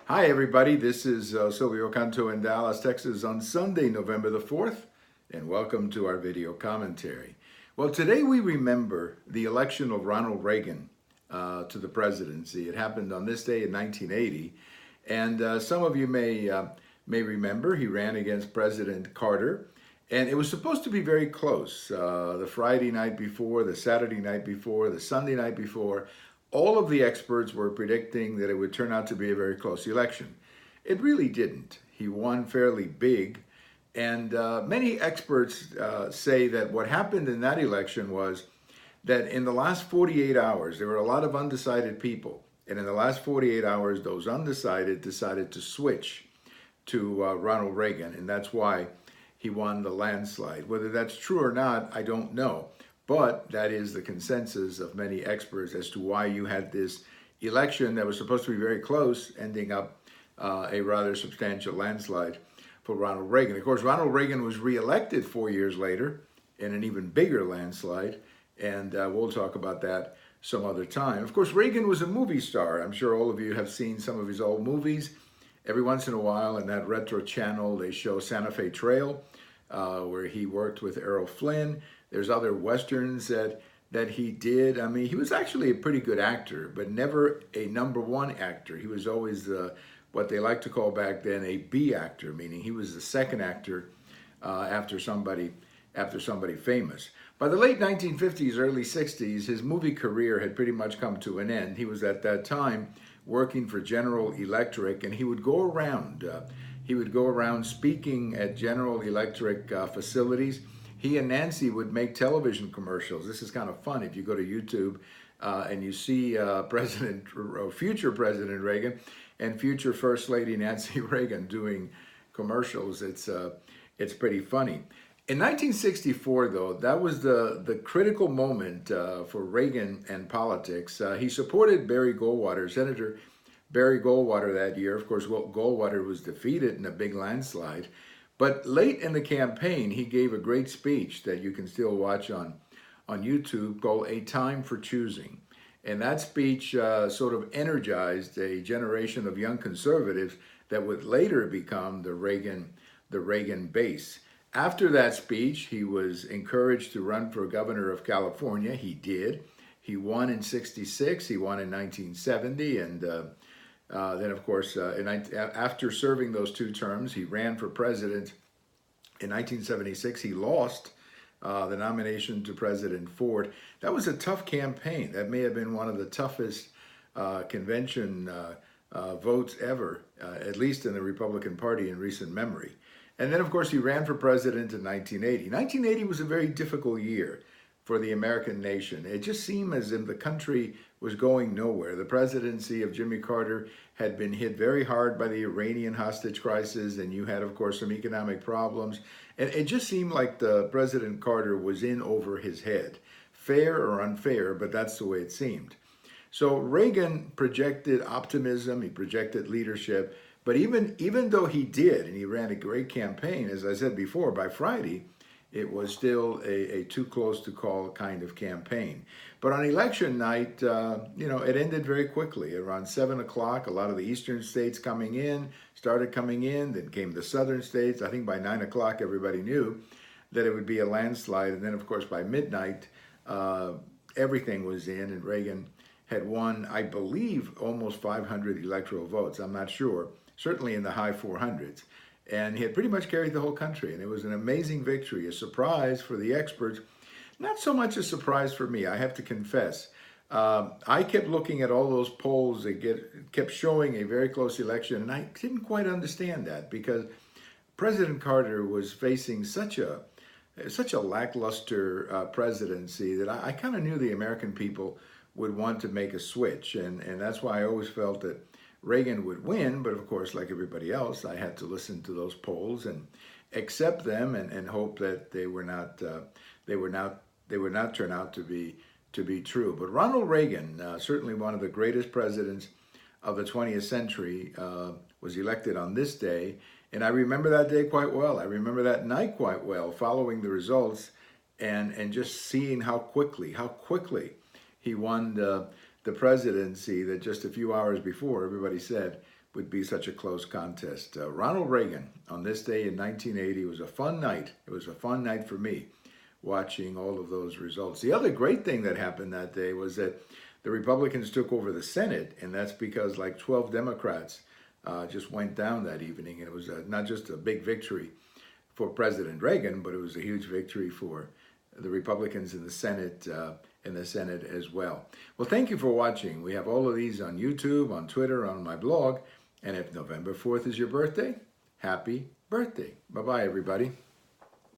Hi, everybody. This is Silvio Canto in Dallas, Texas on Sunday, November the 4th, and welcome to our video commentary. Well, today we remember the election of Ronald Reagan to the presidency. It happened on this day in 1980, and some of you may remember he ran against President Carter, and it was supposed to be very close. The Friday night before, the Saturday night before, the Sunday night before, all of the experts were predicting that it would turn out to be a very close election. It really didn't. He won fairly big, and many experts say that what happened in that election was that in the last 48 hours, there were a lot of undecided people. And in the last 48 hours, those undecided decided to switch to Ronald Reagan, and that's why he won the landslide. Whether that's true or not, I don't know. But that is the consensus of many experts as to why you had this election that was supposed to be very close, ending up a rather substantial landslide for Ronald Reagan. Of course, Ronald Reagan was reelected 4 years later in an even bigger landslide, and we'll talk about that some other time. Of course, Reagan was a movie star. I'm sure all of you have seen some of his old movies. Every once in a while in that retro channel, they show Santa Fe Trail, where he worked with Errol Flynn. There's other Westerns that he did. I mean, he was actually a pretty good actor, but never a number one actor. He was always what they like to call back then a B actor, meaning he was the second actor after somebody famous. By the late 1950s, early 60s, his movie career had pretty much come to an end. He was at that time working for General Electric, and he would go around. He would go around speaking at General Electric facilities. He and Nancy would make television commercials. This is kind of fun if you go to YouTube and you see future President Reagan and future First Lady Nancy Reagan doing commercials. It's pretty funny. In 1964, though, that was the critical moment for Reagan and politics. He supported Barry Goldwater, Senator Barry Goldwater that year. Of course, Goldwater was defeated in a big landslide. But late in the campaign, he gave a great speech that you can still watch on YouTube called A Time for Choosing. And that speech sort of energized a generation of young conservatives that would later become the Reagan base. After that speech, he was encouraged to run for governor of California. He did. He won in 66, he won in 1970, and then, of course, after serving those two terms, he ran for president in 1976. He lost the nomination to President Ford. That was a tough campaign. That may have been one of the toughest convention votes ever, at least in the Republican Party in recent memory. And then, of course, he ran for president in 1980. 1980 was a very difficult year for the American nation. It just seemed as if the country was going nowhere. The presidency of Jimmy Carter had been hit very hard by the Iranian hostage crisis, and you had, of course, some economic problems. And it just seemed like the President Carter was in over his head. Fair or unfair, but that's the way it seemed. So Reagan projected optimism, he projected leadership, but even though he did, and he ran a great campaign, as I said before, by Friday, it was still a too close to call kind of campaign. But on election night, it ended very quickly. Around 7 o'clock, a lot of the eastern states started coming in, then came the southern states. I think by 9 o'clock, everybody knew that it would be a landslide. And then, of course, by midnight, everything was in, and Reagan had won, I believe, almost 500 electoral votes. I'm not sure, certainly in the high 400s. And he had pretty much carried the whole country. And it was an amazing victory, a surprise for the experts. Not so much a surprise for me, I have to confess. I kept looking at all those polls that kept showing a very close election, and I didn't quite understand that because President Carter was facing such a lackluster presidency that I kind of knew the American people would want to make a switch. And that's why I always felt that Reagan would win, but of course, like everybody else, I had to listen to those polls and accept them and hope that they would not turn out to be true. But Ronald Reagan, certainly one of the greatest presidents of the 20th century, was elected on this day, and I remember that day quite well. I remember that night quite well, following the results and just seeing how quickly he won the presidency that just a few hours before everybody said would be such a close contest. Ronald Reagan, on this day in 1980, was a fun night. It was a fun night for me, watching all of those results. The other great thing that happened that day was that the Republicans took over the Senate, and that's because like 12 Democrats just went down that evening. And it was not just a big victory for President Reagan, but it was a huge victory for the Republicans in the Senate as well. Well, thank you for watching. We have all of these on YouTube, on Twitter, on my blog. And if November 4th is your birthday, happy birthday. Bye-bye, everybody.